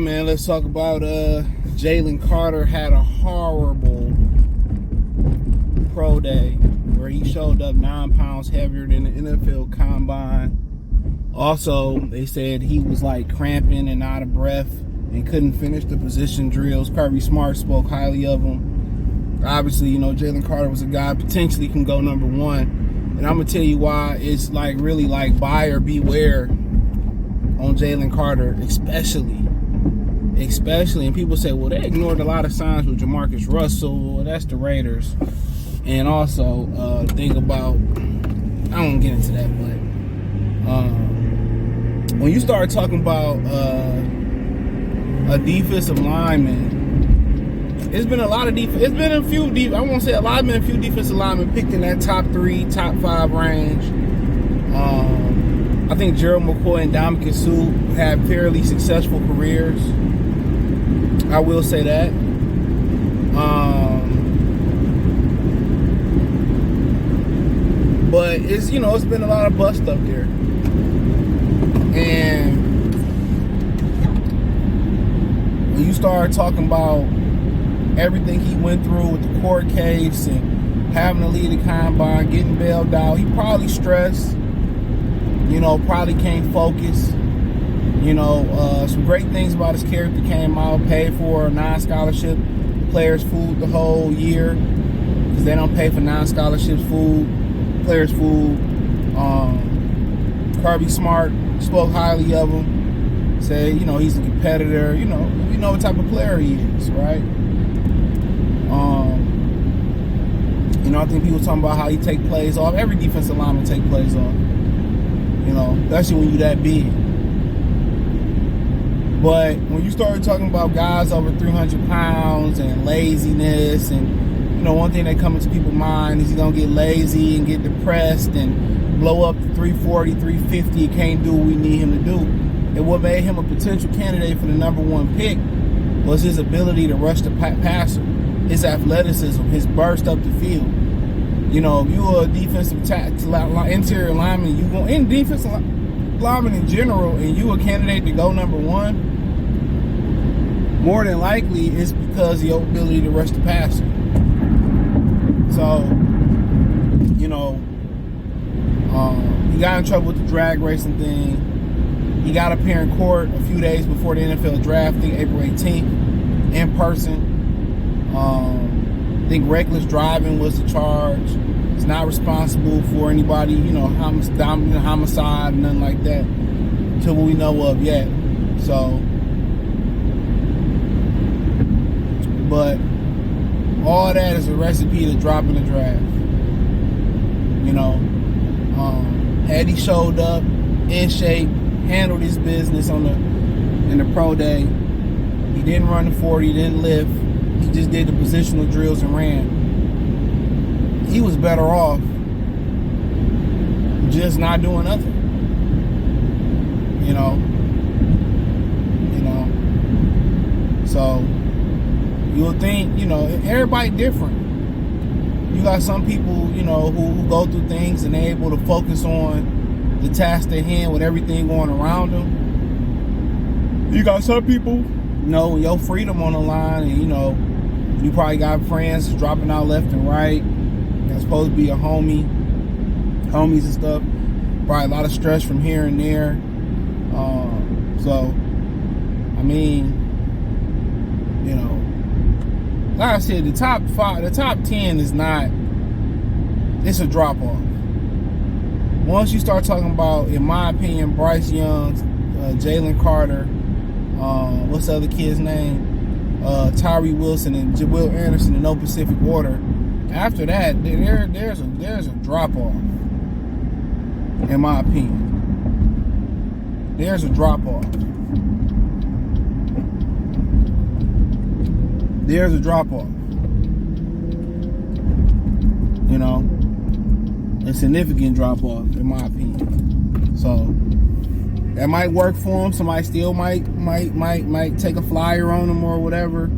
right, man, let's talk about Jalen Carter had a horrible pro day where he showed up 9 pounds heavier than the NFL combine. Also, they said he was like cramping and out of breath and couldn't finish the position drills. Kirby Smart spoke highly of him. Obviously, Jalen Carter was a guy potentially can go number one. And I'm going to tell you why it's like really like buyer beware on Jalen Carter, especially. And people say, well, they ignored a lot of signs with Jamarcus Russell. Well, that's the Raiders. And also, think about, I won't get into that, but when you start talking about a defensive lineman, it's been a lot of defense. It's been a few I won't say a lot, been a few defensive linemen picked in that top 3, top 5 range. I think Gerald McCoy and Dominican Sue had fairly successful careers. I will say that. But it's been a lot of bust up there. And when you start talking about everything he went through with the court case and having to lead the combine, getting bailed out, he probably stressed, probably can't focus. Some great things about his character came out. Paid for a non-scholarship players' food the whole year because they don't pay for non-scholarships food, players' food. Kirby Smart spoke highly of him. Said, he's a competitor. We know what type of player he is, right? I think people talking about how he take plays off. Every defensive lineman take plays off. Especially when you that big. But when you start talking about guys over 300 pounds and laziness, and one thing that comes into people's mind is he's gonna get lazy and get depressed and blow up to 340, 350. He can't do what we need him to do. And what made him a potential candidate for the number 1 pick was his ability to rush the passer, his athleticism, his burst up the field. If you're a defensive interior lineman, you go in defensive lineman in general, and you a candidate to go number 1, more than likely it's because of your ability to rush the passer. So, he got in trouble with the drag racing thing. He got up here in court a few days before the NFL draft, I think April 18th, in person. I think reckless driving was the charge. He's not responsible for anybody, homicide, nothing like that, till we know of yet. So, but all that is a recipe to drop in the draft. Had he showed up in shape, handled his business in the pro day, he didn't run the 40, he didn't lift, he just did the positional drills and ran. He was better off just not doing nothing. So you'll think, everybody different. You got some people, who go through things and they're able to focus on the task at hand with everything going around them. You got some people, your freedom on the line, and you probably got friends that's dropping out left and right. That's supposed to be a homies and stuff. Probably a lot of stress from here and there. Like I said, the top 10 is not. It's a drop off. Once you start talking about, in my opinion, Bryce Young, Jalen Carter, what's the other kid's name? Tyree Wilson and Will Anderson in no Pacific order. After that, there's a drop off. In my opinion, there's a drop off. There's a drop off. A significant drop off, in my opinion. So that might work for him. Somebody still might take a flyer on him or whatever.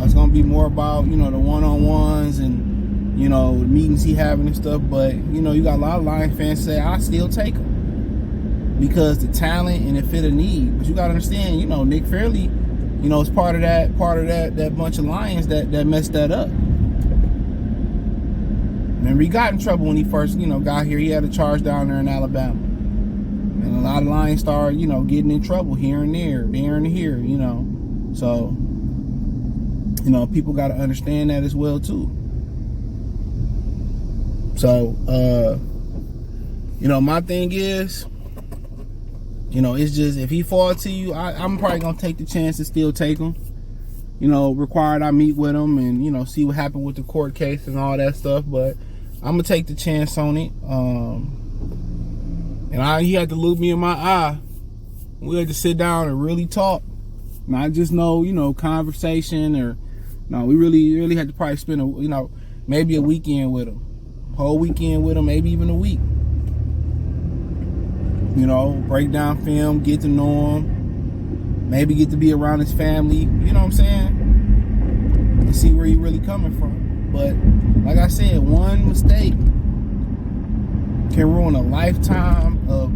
It's gonna be more about the one-on-ones and meetings he having and stuff. But you got a lot of Lions fans say I still take him. because the talent and it fit a need. But you gotta understand, you know, Nick Fairley, you know, is part of that bunch of Lions that messed that up. Remember, he got in trouble when he first, you know, got here. He had a charge down there in Alabama. And a lot of Lions started, you know, getting in trouble here and there and here, you know. So, you know, people got to understand that as well, too. So, you know, my thing is, you know, it's just, if he fall to you, I'm probably going to take the chance to still take him. You know, required I meet with him and, you know, see what happened with the court case and all that stuff. But I'm going to take the chance on it. And he had to look me in my eye. We had to sit down and really talk. Not just you know, conversation or, no, we really had to probably spend, you know, maybe a weekend with him. Whole weekend with him, maybe even a week. You know, break down film, get to know him, maybe get to be around his family, you know what I'm saying? And see where he really coming from. But like I said, one mistake can ruin a lifetime a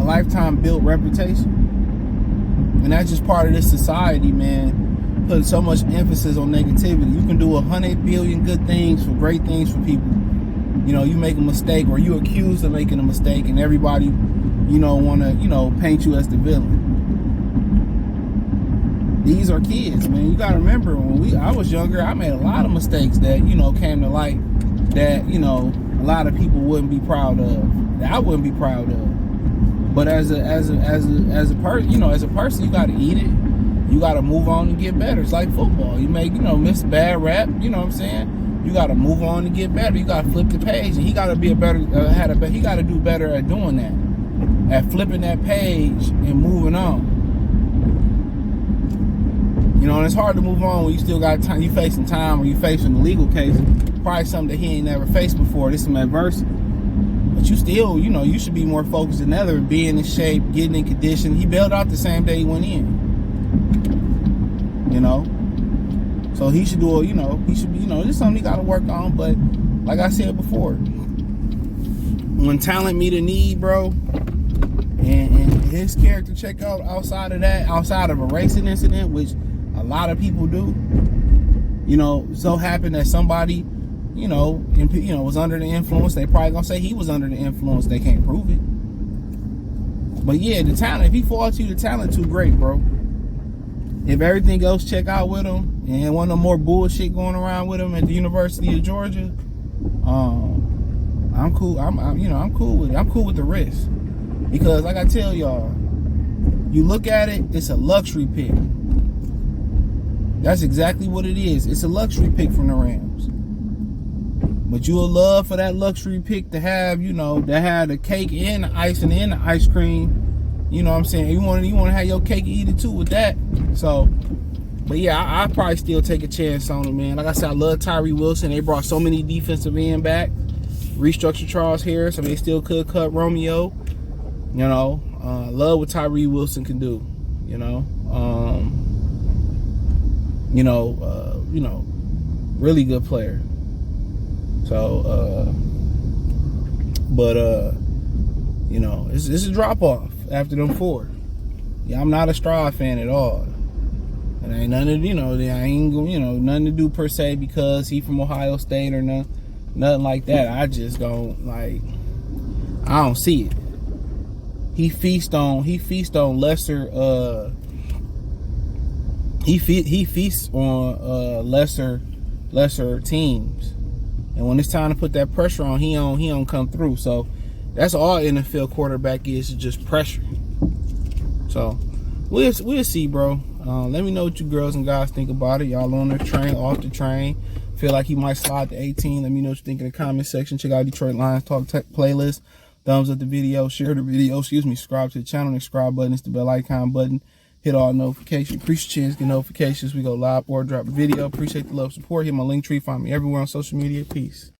lifetime built reputation. And that's just part of this society, man. Putting so much emphasis on negativity. You can do 100 billion good things, for great things for people. You know, you make a mistake or you accused of making a mistake, and everybody, you know, want to, you know, paint you as the villain. These are kids, man. You got to remember, when I was younger, I made a lot of mistakes that, you know, came to light that, you know, a lot of people wouldn't be proud of. That I wouldn't be proud of. But as a person, you know, as a person, you got to eat it. You got to move on and get better. It's like football. You make, you know, miss a bad rap. You know what I'm saying? You got to move on and get better. You got to flip the page. And he got to be he got to do better at doing that. At flipping that page and moving on. You know, and it's hard to move on when you still got time. You facing time, or you facing the legal case. Probably something that he ain't never faced before. This is some adversity. But you still, you know, you should be more focused than ever, being in shape, getting in condition. He bailed out the same day he went in. You know? So he should do, you know, he should be, you know, this is something he got to work on. But like I said before, when talent meet a need, bro, and his character check out outside of a racing incident, which a lot of people do, you know, so happened that somebody, you know, was under the influence. They probably gonna say he was under the influence. They can't prove it. But yeah, the talent, if he falls to you, the talent too great, bro. If everything else check out with him, and one of the more bullshit going around with him at the University of Georgia, I'm cool. I'm cool with it. I'm cool with the risk. Because like I tell y'all, you look at it, it's a luxury pick. That's exactly what it is. It's a luxury pick from the Rams. But you'll love for that luxury pick to have, you know, that had the cake and the icing and the ice cream. You know what I'm saying? You want to have your cake and eat it too with that. So, but yeah, I probably still take a chance on him, man. Like I said, I love Tyree Wilson. They brought so many defensive end back. Restructured Charles Harris. I mean, they still could cut Romeo. You know, love what Tyree Wilson can do. You know, really good player. So, you know, it's a drop off after them 4. Yeah, I'm not a Stroud fan at all. And ain't nothing, you know, nothing to do per se because he from Ohio State or nothing like that. I just don't I don't see it. He feasts on lesser lesser teams. And when it's time to put that pressure on, he don't come through. So that's all NFL quarterback is just pressure. So we'll see, bro. Let me know what you girls and guys think about it. Y'all on the train, off the train. Feel like he might slide to 18. Let me know what you think in the comment section. Check out Detroit Lions Talk Tech playlist. Thumbs up the video, share the video, subscribe to the channel. The subscribe button is the bell icon button. Hit all notifications. Appreciate your chance to get notifications. We go live or drop a video. Appreciate the love, support. Hit my link tree. Find me everywhere on social media. Peace.